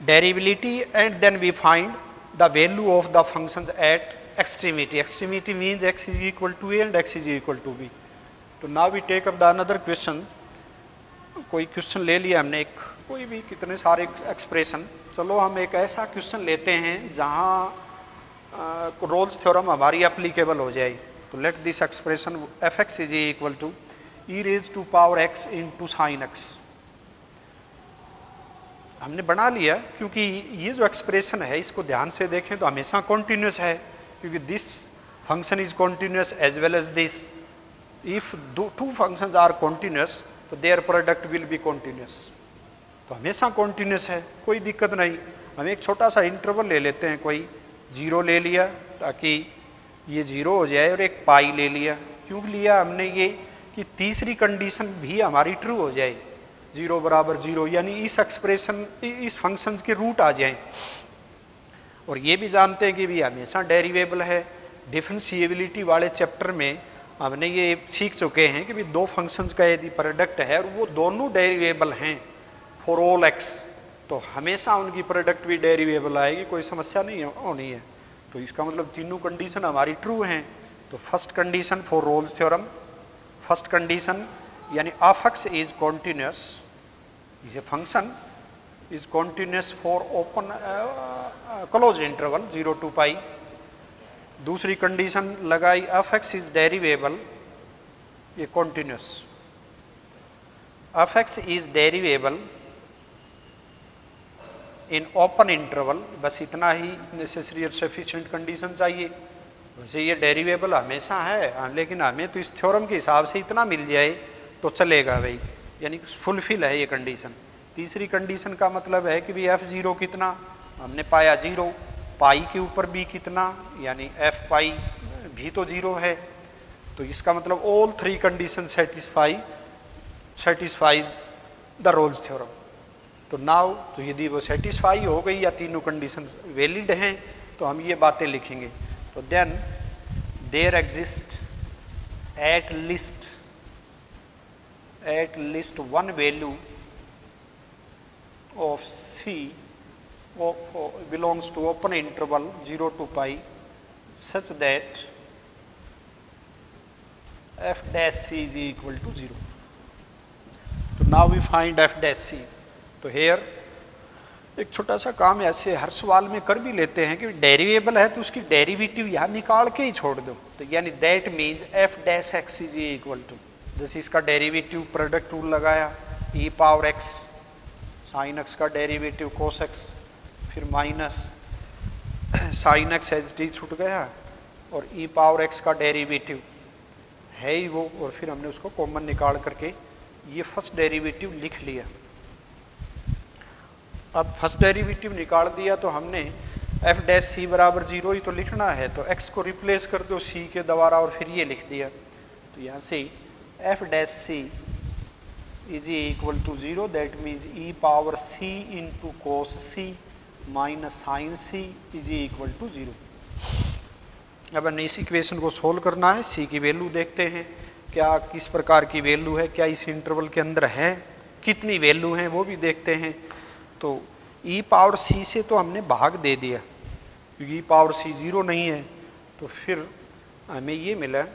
derivability, and then we find the value of the functions at extremity. Extremity means x is equal to a and x is equal to b. तो now we take up the another question. कोई question ले लिया हमने, एक कोई भी कितने सारे एक्सप्रेशन, चलो हम एक ऐसा क्वेश्चन लेते हैं जहाँ रोल्स थ्योरम हमारी एप्लीकेबल हो जाए. तो let this expression f x is equal to e raise to power x into sine x. हमने बना लिया क्योंकि ये जो एक्सप्रेशन है इसको ध्यान से देखें तो हमेशा कॉन्टिन्यूस है, क्योंकि this function is continuous as well as this. If two functions are continuous तो their product will be continuous. तो हमेशा कॉन्टिन्यूस है, कोई दिक्कत नहीं. हम एक छोटा सा इंटरवल ले लेते हैं, कोई 0 ले लिया ताकि ये 0 हो जाए, और एक पाई ले लिया. क्यों लिया हमने ये कि तीसरी कंडीशन भी हमारी ट्रू हो जाए, 0 बराबर 0, यानी इस एक्सप्रेशन इस फंक्शन के रूट आ जाएं. और ये भी जानते हैं कि भी हमेशा डेरिवेबल है. डिफरेंशिएबिलिटी वाले चैप्टर में हमने ये सीख चुके हैं कि भी दो फंक्शंस का यदि प्रोडक्ट है और वो दोनों डेरिवेबल हैं फॉर ऑल एक्स, तो हमेशा उनकी प्रोडक्ट भी डेरिवेबल आएगी, कोई समस्या नहीं होनी है. तो इसका मतलब तीनों कंडीशन हमारी ट्रू हैं. तो first condition for Rolle's theorem, first condition यानी एफ एक्स इज कॉन्टिन्यूस, ये function is continuous for open close interval 0 to pi. दूसरी कंडीशन लगाई एफ एक्स इज डेरिवेबल, ये continuous. F x is derivable in open interval, बस इतना ही necessary और sufficient condition चाहिए. वैसे ये डेरिवेबल हमेशा है, लेकिन हमें तो इस थ्योरम के हिसाब से इतना मिल जाए तो चलेगा भाई, यानी फुलफिल है ये कंडीशन. तीसरी कंडीशन का मतलब है कि भी f0 कितना, हमने पाया 0, पाई के ऊपर भी कितना, यानी f पाई भी तो 0 है. तो इसका मतलब all three condition satisfies the Rolle's theorem. तो नाउ तो यदि वो सेटिस्फाई हो गई या तीनों कंडीशन वैलिड हैं तो हम ये बातें लिखेंगे. तो then there exist at least one value of C belongs to open interval 0 to pi such that f dash C is equal to 0. So now we find f dash C. तो here एक छोटा सा काम ऐसे हर सवाल में कर भी लेते हैं कि डेरिवेबल है तो उसकी डेरिवेटिव यहाँ निकाल के ही छोड़ दो. तो यानी that means f dash x is equal to, जैसे इसका डेरिवेटिव प्रोडक्ट रूल लगाया, e power x sine x का डेरिवेटिव कोस एक्स, फिर minus sine x H D छूट गया, और ई पावर एक्स का डेरिवेटिव है ही वो, और फिर हमने उसको कॉमन निकाल करके ये फर्स्ट डेरिवेटिव लिख लिया. अब फर्स्ट डेरिवेटिव निकाल दिया तो हमने एफ डैश सी बराबर 0 ही तो लिखना है, तो एक्स को रिप्लेस कर दो सी के द्वारा और फिर ये लिख दिया. तो यहाँ से f dash c is equal to 0, that means e power c into cos c minus sin c is equal to 0. अब हमने इस इक्वेशन को सोल्व करना है. c की वैल्यू देखते हैं क्या किस प्रकार की वैल्यू है, क्या इस इंटरवल के अंदर है, कितनी वैल्यू है वो भी देखते हैं. तो e पावर c से तो हमने भाग दे दिया क्योंकि e पावर c 0 नहीं है, तो फिर हमें ये मिला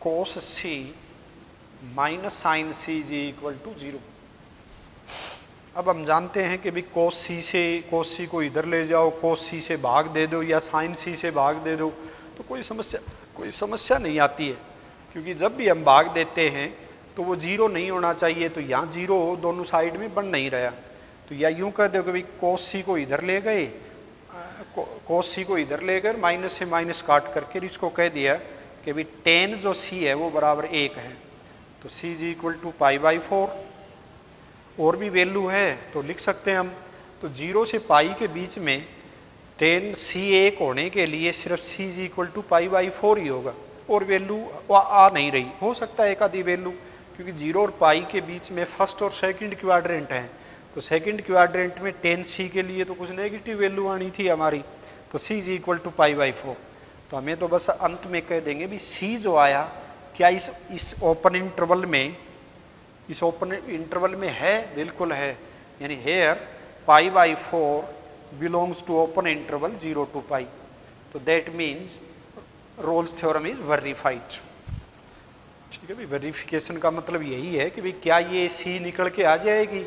cos c minus sine c is equal to 0. अब हम जानते हैं कि भी कोस सी को इधर ले जाओ, कोस सी से भाग दे दो या साइन सी से भाग दे दो तो कोई समस्या नहीं आती है, क्योंकि जब भी हम भाग देते हैं तो वो 0 नहीं होना चाहिए. तो यहाँ 0 दोनों साइड में बन नहीं रहा. तो या यूँ कर दो कि भाई कोस सी को इधर ले गए, माइनस से माइनस काट करके इसको कह दिया कि भाई टेन जो सी है वो बराबर 1 है. तो c is equal to pi by 4. और भी वैल्यू है तो लिख सकते हैं हम. तो 0 से पाई के बीच में टेन c 1 होने के लिए सिर्फ c is equal to pi by 4 ही होगा, और वैल्यू आ नहीं रही. हो सकता है एक आधी वैल्यू, क्योंकि 0 और पाई के बीच में फर्स्ट और सेकंड क्वाड्रेंट है. तो सेकंड क्वाड्रेंट में टेन c के लिए तो कुछ नेगेटिव वैल्यू आनी थी हमारी. तो c is equal to pi by 4. तो हमें तो बस अंत में कह देंगे भी c जो आया क्या इस ओपन इंटरवल में है, बिल्कुल है. यानी here pi by 4 belongs to open interval 0 to पाई, तो that means Rolle's theorem is verified. ठीक है भाई, वेरिफिकेशन का मतलब यही है कि भाई क्या ये सी निकल के आ जाएगी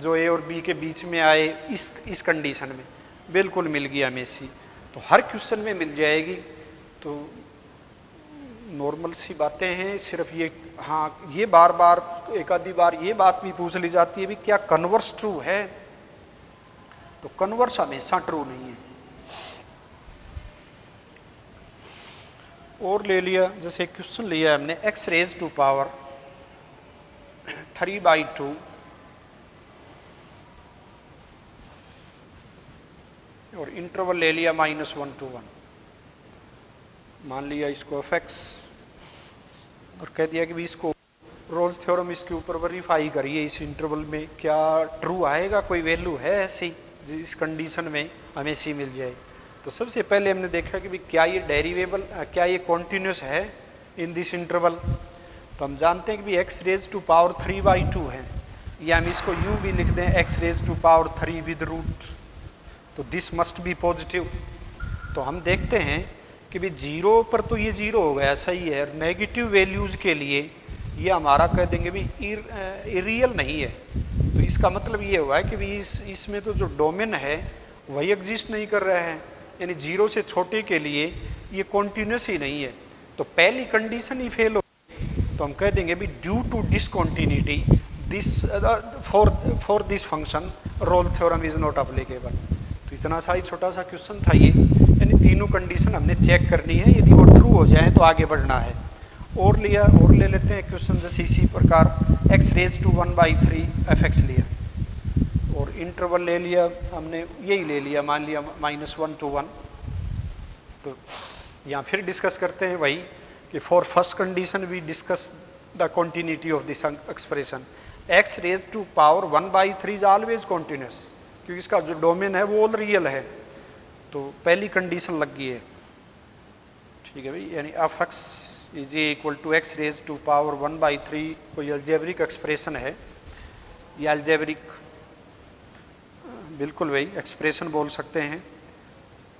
जो ए और बी के बीच में आए इस कंडीशन में। बिल्कुल मिल गया हमें सी, तो हर क्वेश्चन में मिल जाएगी। तो नॉर्मल सी बातें हैं, सिर्फ ये हाँ ये बार बार एक आधी बार ये बात भी पूछ ली जाती है भी क्या कन्वर्स ट्रू है, तो कन्वर्स हमेशा ट्रू नहीं है। और ले लिया, जैसे क्वेश्चन लिया हमने x रेज टू पावर 3/2 और इंटरवल ले लिया -1 to 1, मान लिया इसको fx और कह दिया कि भी इसको रोल्स थ्योरम इसके ऊपर वेरीफाई करिए, इस इंटरवल में क्या ट्रू आएगा, कोई वैल्यू है ऐसी जिस कंडीशन में हमें सी मिल जाए। तो सबसे पहले हमने देखा कि भी क्या ये डेरिवेबल, क्या ये कॉन्टिन्यूस है इन दिस इंटरवल। तो हम जानते हैं कि भी x रेज टू पावर 3/2 है, या हम इसको यूं भी लिख दें x raise to power 3 with root, तो दिस मस्ट बी पॉजिटिव। तो हम देखते हैं कि भी 0 पर तो ये 0 हो गया, सही है, और नेगेटिव वैल्यूज के लिए ये हमारा कह देंगे भी इरियल नहीं है। तो इसका मतलब ये हुआ है कि भी इसमें तो जो डोमेन है वही एग्जिस्ट नहीं कर रहा है, यानी 0 से छोटे के लिए ये कॉन्टिन्यूस ही नहीं है। तो पहली कंडीशन ही फेल हो, तो हम कह देंगे भी due to discontinuity this for this function Rolle's theorem is not applicable. तो इतना सा ही छोटा सा क्वेश्चन था ये, यानी तीनों कंडीशन हमने चेक करनी है, यदि वो ट्रू हो जाए तो आगे बढ़ना है। और लिया, और ले लेते हैं क्वेश्चन जैसे इसी प्रकार x रेज टू 1/3 fx लिया और इंटरवल ले लिया हमने, यही ले लिया, मान लिया -1 to 1। तो यहाँ फिर डिस्कस करते हैं वही कि for first condition we discuss the continuity of this expression. x raise to power 1/3 is always continuous, क्योंकि इसका जो डोमेन है वो ऑल रियल है। तो पहली कंडीशन लग गई है, ठीक है भाई, यानी fx is equal to x raise to power 1/3 कोई अलजेब्रिक एक्सप्रेशन है, ये अलजेब्रिक बिल्कुल वही एक्सप्रेशन बोल सकते हैं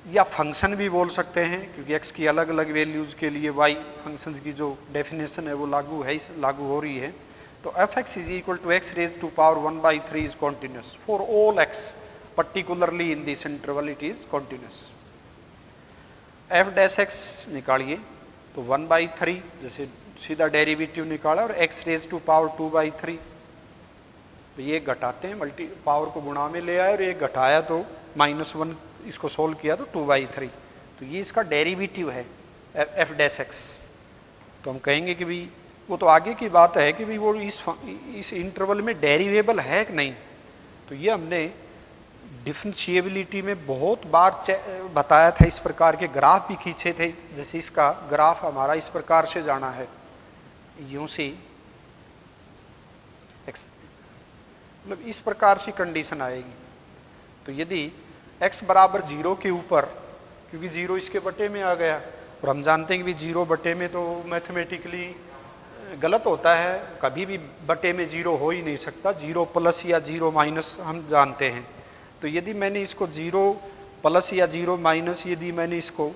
या फंक्शन भी बोल सकते हैं, क्योंकि x की अलग अलग वैल्यूज़ के लिए y फंक्शंस की जो डेफिनेशन है वो लागू हो रही है। तो fx is equal to x raise to power 1/3 is continuous for all x, particularly in this interval it is continuous. f dash x निकालिए, तो 1/3 जैसे सीधा डेरिवेटिव निकाला और x रेज टू पावर 2/3, तो ये घटाते हैं, मल्टी पावर को गुणा में ले आए और ये घटाया तो -1, इसको सोल्व किया तो 2/3, तो ये इसका डेरिवेटिव है f डैश x। तो हम कहेंगे कि भाई वो तो आगे की बात है कि भाई वो इस इंटरवल में डेरिवेबल है कि नहीं। तो ये हमने डिफरेंशिएबिलिटी में बहुत बार बताया था, इस प्रकार के ग्राफ भी खींचे थे। जैसे इसका ग्राफ हमारा इस प्रकार से जाना है, यूं से मतलब इस प्रकार से कंडीशन आएगी। तो यदि x बराबर 0 के ऊपर, क्योंकि 0 इसके बटे में आ गया और हम जानते हैं कि 0 बटे में तो मैथमेटिकली गलत होता है, कभी भी बटे में 0 हो ही नहीं सकता, 0 प्लस या 0 माइनस हम जानते हैं। तो यदि मैंने इसको 0 प्लस या 0 माइनस, यदि मैंने इसको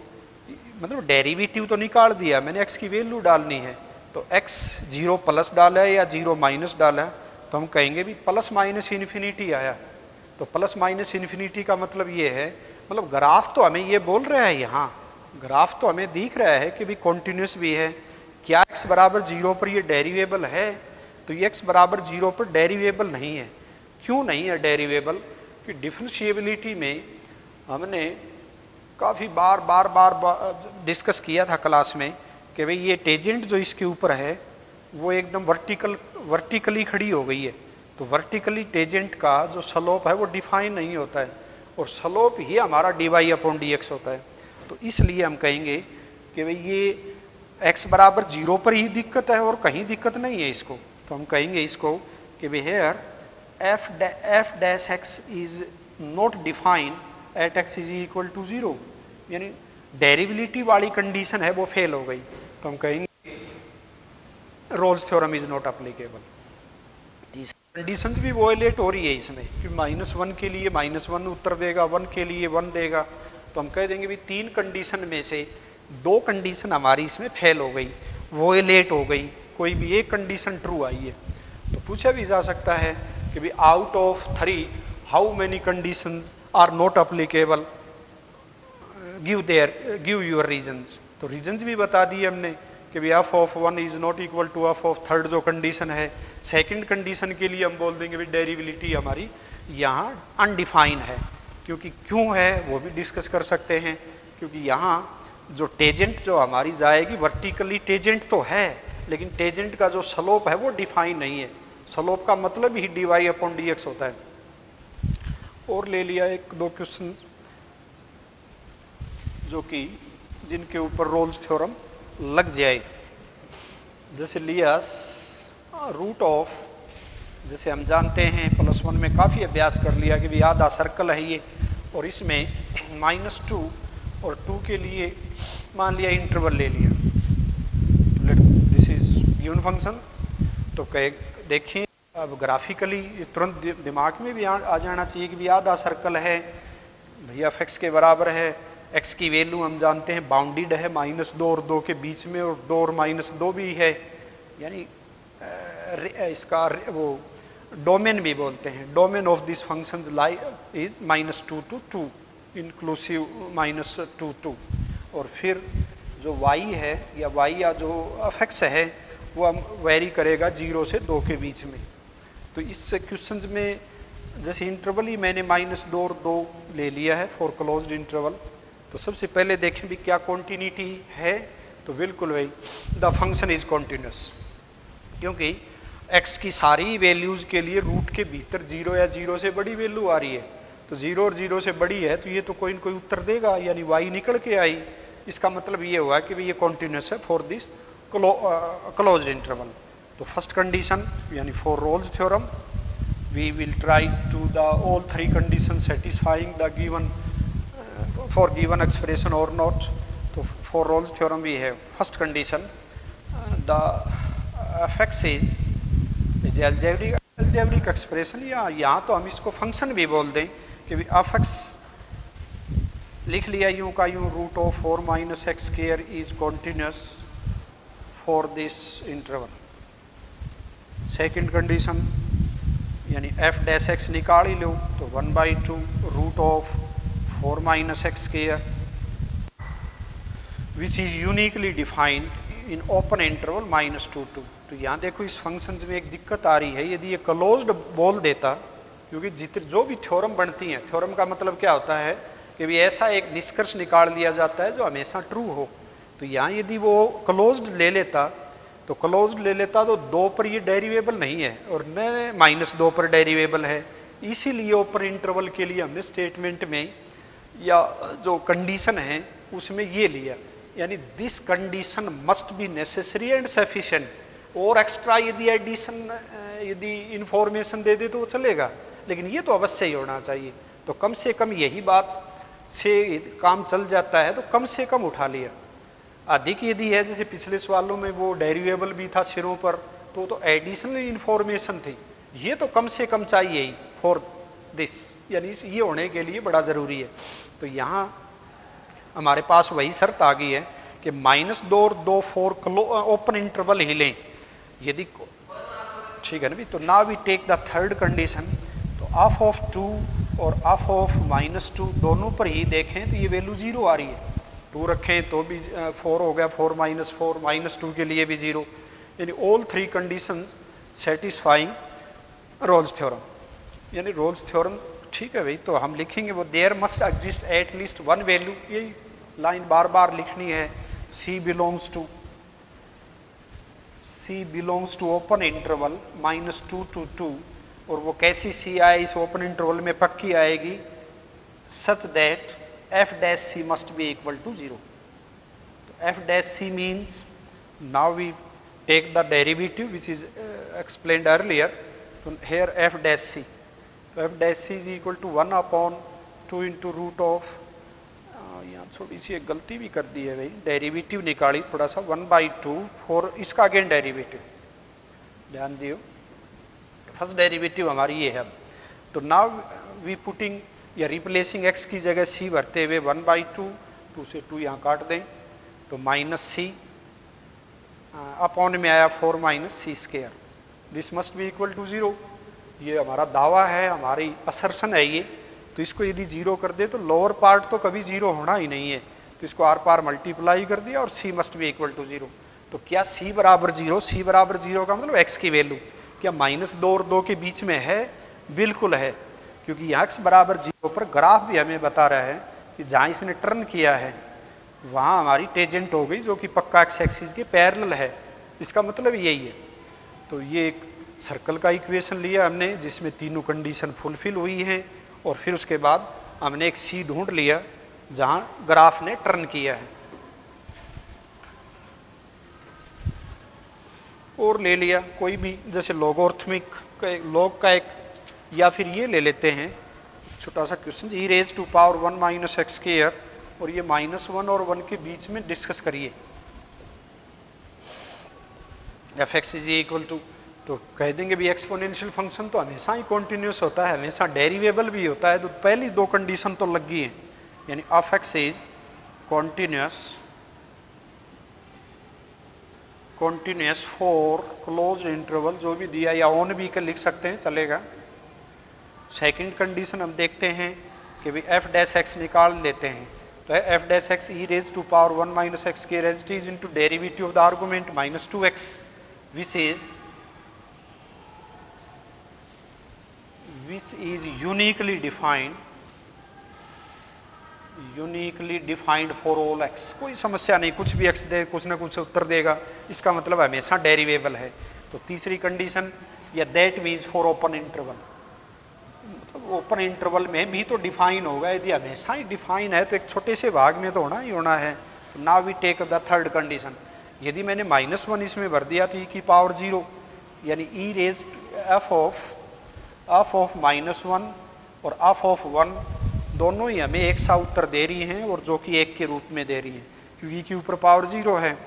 मतलब डेरिवेटिव तो निकाल दिया, मैंने x की वैल्यू डालनी है, तो x 0 प्लस डाला है या 0 माइनस डाला है, तो हम कहेंगे भी प्लस माइनस इन्फिनिटी आया। तो प्लस माइनस इन्फिनिटी का मतलब ये है, मतलब ग्राफ तो हमें ये बोल रहा है, यहाँ ग्राफ तो हमें दिख रहा है कि भी कॉन्टिन्यूस भी है। क्या x बराबर 0 पर ये डेरिवेबल है? तो ये x बराबर 0 पर डेरिवेबल नहीं है। क्यों नहीं है डेरिवेबल? कि डिफरेंशिएबिलिटी में हमने काफ़ी बार डिस्कस किया था क्लास में कि भाई ये टेजेंट जो इसके ऊपर है वो एकदम वर्टिकली खड़ी हो गई है। तो वर्टिकली टेजेंट का जो स्लोप है वो डिफाइन नहीं होता है, और स्लोप ही हमारा dy/dx होता है। तो इसलिए हम कहेंगे कि भाई ये x बराबर 0 पर ही दिक्कत है और कहीं दिक्कत नहीं है इसको। तो हम कहेंगे इसको कि भाई here f dash x is not define at x is equal to 0, यानी डेरिवेटिव वाली कंडीशन है वो फेल हो गई। तो हम कहेंगे roles theorem is not applicable. Conditions भी वोलेट हो रही है इसमें, कि -1 के लिए -1 उत्तर देगा, 1 के लिए 1 देगा, तो हम कह देंगे भी 3 कंडीशन में से 2 कंडीशन हमारी इसमें फेल हो गई, वोलेट हो गई, कोई भी एक कंडीशन ट्रू आई है। तो पूछा भी जा सकता है कि भी out of 3 how many conditions are not applicable, give your reasons. तो रीजंस भी बता दिए हमने कि भी f of 1 is not equal to f of 3 जो कंडीशन है। सेकंड कंडीशन के लिए हम बोल देंगे भी डेरिवेबिलिटी हमारी यहाँ अनडिफाइन है, क्योंकि क्यों है वो भी डिस्कस कर सकते हैं, क्योंकि यहाँ जो टेजेंट जो हमारी जाएगी वर्टिकली टेजेंट तो है, लेकिन टेजेंट का जो स्लोप है वो डिफाइन नहीं है। स्लोप का मतलब ही dy/dx होता है। और ले लिया 1-2 क्वेश्चन जो कि जिनके ऊपर रोल्स थ्योरम लग जाए। जैसे लिया रूट ऑफ, जैसे हम जानते हैं +1 में काफ़ी अभ्यास कर लिया कि भी आधा सर्कल है ये, और इसमें -2 और 2 के लिए मान लिया इंटरवल ले लिया, दिस इज गिवन फंक्शन। तो कहे देखिए अब ग्राफिकली तुरंत दिमाग में भी आ जाना चाहिए कि भी आधा सर्कल है भैया f(x) के बराबर है, x की वैल्यू हम जानते हैं बाउंडेड है -2 और 2 के बीच में, और 2 और -2 भी है, यानी इसका वो डोमेन भी बोलते हैं। Domain of this function lie is -2 to 2 inclusive -2 to, और फिर जो y है या y या जो f(x) है वो हम वेरी करेगा 0 से 2 के बीच में। तो इस क्वेश्चन में जैसे इंटरवल ही मैंने -2 और 2 ले लिया है फॉर क्लोज्ड इंटरवल। तो सबसे पहले देखें भी क्या कॉन्टिन्यूटी है, तो बिल्कुल भाई द फंक्शन इज कॉन्टिन्यूस, क्योंकि x की सारी वैल्यूज़ के लिए रूट के भीतर 0 या 0 से बड़ी वैल्यू आ रही है, तो 0 और 0 से बड़ी है तो ये तो कोई न कोई उत्तर देगा, यानी y निकल के आई। इसका मतलब ये हुआ कि भाई ये कॉन्टिन्यूस है फॉर दिस क्लोज्ड इंटरवल। तो फर्स्ट कंडीशन यानी for Rolle's theorem we will try to the all 3 condition satisfying the given for given expression or not। तो for Rolle's theorem we have first condition the f(x) is algebraic expression, या यहाँ तो हम इसको function भी बोल दें कि f(x) लिख लिया यूँ का यूँ, root of 4 - x² is continuous for this interval. Second condition यानी f(x) निकाल ही लो, तो 1/2 root of 4 - x² which is uniquely defined in open interval -2 to 2। तो यहाँ देखो इस फंक्शन में एक दिक्कत आ रही है, यदि ये क्लोज्ड बोल देता, क्योंकि जो भी थ्योरम बनती हैं, थ्योरम का मतलब क्या होता है कि भी ऐसा एक निष्कर्ष निकाल लिया जाता है जो हमेशा ट्रू हो। तो यहाँ यदि वो क्लोज्ड ले लेता तो तो 2 पर ये डेरिवेबल नहीं है और न -2 पर डेरिवेबल है, इसीलिए ओपन इंटरवल के लिए हमने स्टेटमेंट में या जो कंडीशन है उसमें ये लिया, यानी this condition must be necessary and sufficient. और एक्स्ट्रा यदि एडिशन यदि इंफॉर्मेशन दे दे तो वो चलेगा, लेकिन ये तो अवश्य ही होना चाहिए। तो कम से कम यही बात से काम चल जाता है, तो कम से कम उठा लिया। अधिक यदि है जैसे पिछले सवालों में वो डेरिवेबल भी था सिरों पर, तो एडिशनल इंफॉर्मेशन थी, ये तो कम से कम चाहिए ही फॉर दिस, यानी ये होने के लिए बड़ा ज़रूरी है। तो यहाँ हमारे पास वही शर्त आ गई है कि -2 और 2 फॉर ओपन इंटरवल ही लें यदि, ठीक है ना भी। तो now we take the third condition, तो f ऑफ 2 और f ऑफ -2 दोनों पर ही देखें तो ये वैल्यू 0 आ रही है। 2 रखें तो भी 4 हो गया, 4 - 4 -2 के लिए भी 0, यानी all 3 conditions satisfying Rolle's theorem. यानी रोल्स थ्योरम ठीक है भाई, तो हम लिखेंगे वो there must exist at least 1 value, यही लाइन बार बार लिखनी है। C belongs to open interval -2 to 2, और वो कैसी C आए इस ओपन इंटरवल में पक्की आएगी, such that f' must be equal to 0। तो f' means now we take the derivative which is explained earlier, तो हेयर f', तो f' इज इक्वल टू 1/2 इंटू रूट ऑफ, यहाँ थोड़ी सी एक गलती भी कर दी है भाई, डेरिवेटिव निकाली थोड़ा सा, 1/2 फॉर इसका अगेन डेरिवेटिव, ध्यान दियो फर्स्ट डेरिवेटिव हमारी ये है। तो नाउ वी पुटिंग या रिप्लेसिंग x की जगह c भरते हुए 1/2, 2 से 2 यहाँ काट दें तो -c अपॉन में आया 4 - c²। This must be equal to 0। ये हमारा दावा है, हमारी असर्शन है ये। तो इसको यदि 0 कर दे तो लोअर पार्ट तो कभी 0 होना ही नहीं है, तो इसको आर पार मल्टीप्लाई कर दिया और c must be equal to 0। तो क्या c बराबर 0? c बराबर 0 का मतलब x की वैल्यू क्या -2 और 2 के बीच में है? बिल्कुल है, क्योंकि x बराबर 0 पर ग्राफ भी हमें बता रहा है कि जहाँ इसने टर्न किया है वहाँ हमारी टेजेंट हो गई जो कि पक्का x एक्सिस के पैरेलल है। इसका मतलब यही है। तो ये एक सर्कल का इक्वेशन लिया हमने जिसमें तीनों कंडीशन फुलफिल हुई हैं और फिर उसके बाद हमने एक c ढूंढ लिया जहाँ ग्राफ ने टर्न किया है और ले लिया कोई भी, जैसे लॉगरिथमिक लॉग का एक, या फिर ये ले लेते हैं छोटा सा क्वेश्चन e⁻1 - x², और ये -1 और 1 के बीच में डिस्कस करिए f(x) = तो कह देंगे भी एक्सपोनेंशियल फंक्शन तो हमेशा ही कॉन्टिन्यूस होता है, हमेशा डेरिवेबल भी होता है। तो पहली दो कंडीशन तो लग गई है, यानी f(x) continuous for close interval, जो भी दिया या ऑन भी कर लिख सकते हैं चलेगा। सेकंड कंडीशन हम देखते हैं कि भी f' निकाल लेते हैं, तो f' e⁻1 - x² into derivative of the argument -2x which is uniquely defined for all x। कोई समस्या नहीं, कुछ भी x दे कुछ ना कुछ उत्तर देगा, इसका मतलब हमेशा डेरिवेबल है। तो तीसरी कंडीशन या that means for open interval, मतलब ओपन इंटरवल में भी तो डिफाइन होगा, यदि हमेशा ही डिफाइन है तो एक छोटे से भाग में तो होना ही होना है। Now we take the third condition. यदि मैंने -1 इसमें भर दिया तो e⁻0 यानी f ऑफ -1 और f ऑफ 1 दोनों ही हमें एक सा उत्तर दे रही हैं और जो कि 1 के रूप में दे रही हैं, क्योंकि के ऊपर पावर 0 है।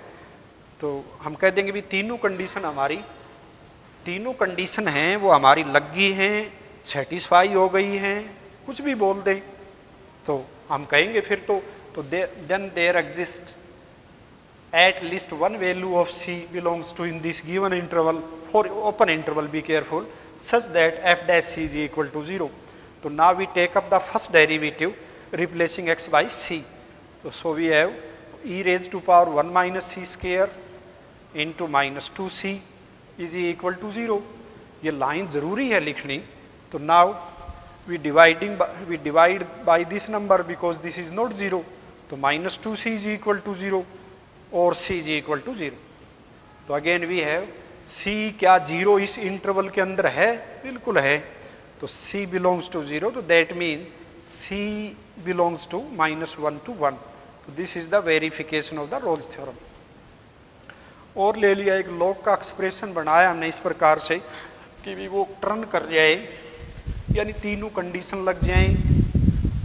तो हम कह देंगे भी तीनों कंडीशन हैं वो हमारी लग गई हैं, सेटिस्फाई हो गई हैं, कुछ भी बोल दें तो हम कहेंगे फिर तो then there exist at least one value of c belongs to in this given interval, for open interval be careful, such that f' is equal to 0. So now we take up the first derivative replacing x by c. So we have e⁻1 - c² into -2c is equal to 0. ये line जरूरी है लिखनी। तो now we divide by this number because this is not 0. तो -2c is equal to 0 और c is equal to 0. तो again we have c क्या 0 इस इंटरवल के अंदर है? बिल्कुल है। तो c बिलोंग्स टू 0, तो that mean c belongs to -1 to 1. तो this is the verification of the Rolle's theorem. और ले लिया एक लॉग का एक्सप्रेशन बनाया हमने इस प्रकार से कि भी वो टर्न कर जाए, यानी तीनों कंडीशन लग जाएं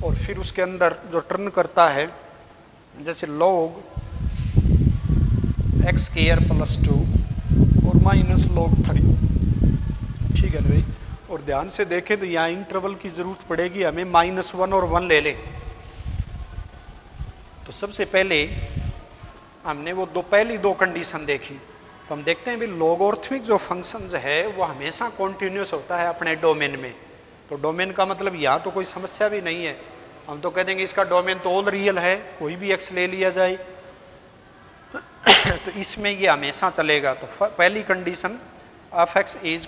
और फिर उसके अंदर जो टर्न करता है जैसे log x² + 2 और -log 3, ठीक है ना भाई। और ध्यान से देखें तो यहाँ इंटरवल की जरूरत पड़ेगी हमें, -1 और 1 ले लें। तो सबसे पहले हमने वो पहली दो कंडीशन देखी, तो हम देखते हैं भी लॉगरिथमिक जो फंक्शंस है वो हमेशा कॉन्टिन्यूस होता है अपने डोमेन में। तो डोमेन का मतलब यहाँ तो कोई समस्या भी नहीं है, हम तो कह देंगे इसका डोमेन तो ऑल रियल है, कोई भी x ले लिया जाए तो इसमें ये हमेशा चलेगा। तो पहली condition f(x) is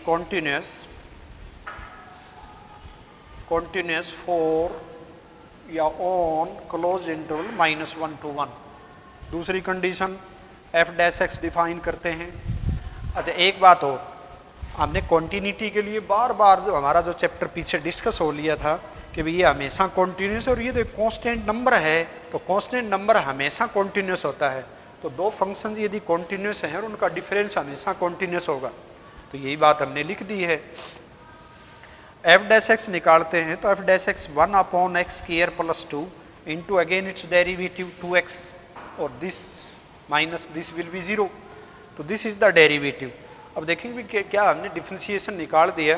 continuous for या ऑन क्लोज इंटरवल -1 to 1। दूसरी कंडीशन f' डिफाइन करते हैं। अच्छा एक बात और, हमने कॉन्टिन्यूटी के लिए बार बार जो हमारा जो चैप्टर पीछे डिस्कस हो लिया था कि भाई ये हमेशा कॉन्टिन्यूस और ये तो कांस्टेंट नंबर है, तो कांस्टेंट नंबर हमेशा कॉन्टिन्यूस होता है। तो दो फंक्शंस यदि कॉन्टिन्यूस हैं और उनका डिफरेंस हमेशा कॉन्टिन्यूस होगा, तो यही बात हमने लिख दी है। f' निकालते हैं तो f' 1/x² + 2 into again its derivative 2x और this minus this will be 0। तो दिस इज द डेरिवेटिव। अब देखेंगे कि क्या हमने डिफरेंशिएशन निकाल दिया,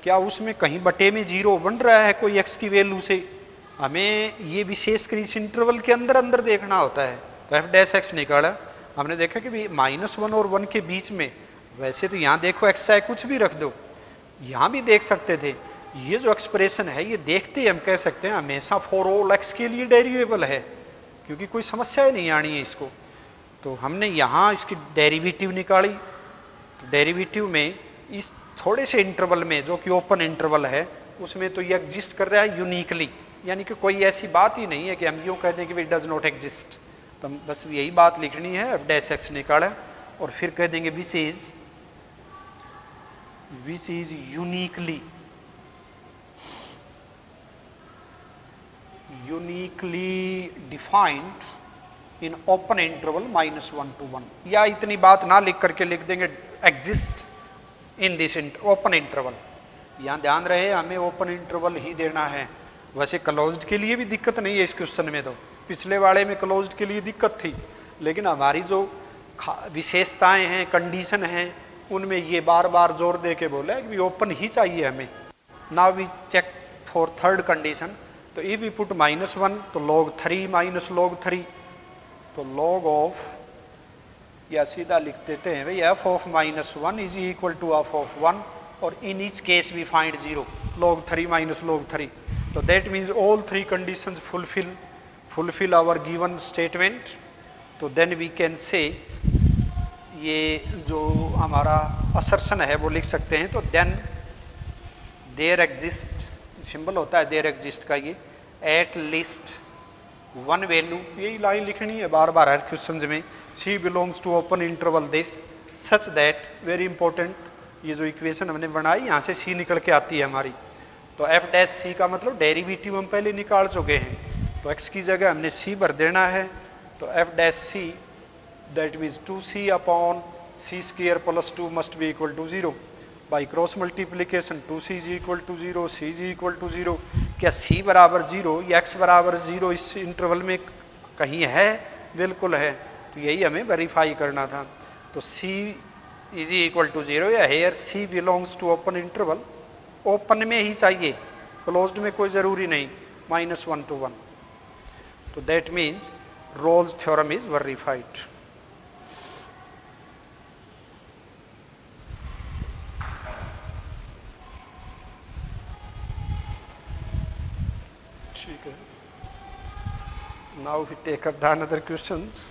क्या उसमें कहीं बटे में 0 बन रहा है कोई x की वैल्यू से, हमें ये विशेषकर इस इंटरवल के अंदर अंदर देखना होता है। तो f डैश x निकाला, हमने देखा कि -1 और 1 के बीच में, वैसे तो यहाँ देखो x चाहे कुछ भी रख दो, यहाँ भी देख सकते थे। ये जो एक्सप्रेशन है ये देखते ही हम कह सकते हैं हमेशा फॉर ऑल x के लिए डेरिवेबल है, क्योंकि कोई समस्या ही नहीं आनी है इसको। तो हमने यहाँ इसकी डेरिवेटिव निकाली, तो डेरिवेटिव में इस थोड़े से इंटरवल में जो कि ओपन इंटरवल है उसमें तो ये एग्जिस्ट कर रहा है यूनिकली, यानी कि कोई ऐसी बात ही नहीं है कि हम यूँ कह दें कि इट डज नॉट एग्जिस्ट। तो हम बस यही बात लिखनी है, एफ डैश एक्स निकाला और फिर कह देंगे which is uniquely defined in open interval -1 to 1, या इतनी बात ना लिख करके लिख देंगे exist in this open interval. यहाँ ध्यान रहे हमें ओपन इंटरवल ही देना है, वैसे क्लोज्ड के लिए भी दिक्कत नहीं है इस क्वेश्चन में। तो पिछले वाले में क्लोज्ड के लिए दिक्कत थी, लेकिन हमारी जो विशेषताएं हैं, कंडीशन हैं, उनमें ये बार बार जोर दे के बोला है कि ओपन ही चाहिए हमें। Now we check for third condition, तो इफ वी पुट -1 तो log 3 माइनस log 3, तो log ऑफ, या सीधा लिख देते हैं भाई f of -1 is equal to f of 1, और in each case we find 0, log 3 माइनस log 3। तो that means all 3 conditions fulfil our given statement. तो देन वी कैन से, ये जो हमारा असर्शन है वो लिख सकते हैं। तो देन देयर एग्जिस्ट, सिंबल होता है देयर एग्जिस्ट का ये, एट लीस्ट 1 वैल्यू, यही लाइन लिखनी है बार बार हर क्वेश्चन में, C बिलोंग्स टू ओपन इंटरवल this such that, very important, ये जो इक्वेशन हमने बनाई यहाँ से C निकल के आती है हमारी। तो f डैश C का मतलब डेरिवेटिव हम पहले निकाल चुके हैं, तो x की जगह हमने C भर देना है। तो f dash C that means 2C upon C square plus 2 must be equal to 0, by cross multiplication 2C is equal to 0, C is equal to 0। क्या C बराबर 0 या x बराबर 0 इस इंटरवल में कहीं है? बिल्कुल है, तो यही हमें वेरीफाई करना था। तो C इज इक्वल टू 0, या here C belongs to open interval, open में ही चाहिए, क्लोज्ड में कोई ज़रूरी नहीं, -1 to 1। तो that means Rolle's theorem is verified. ठीक है, now we take up the another questions.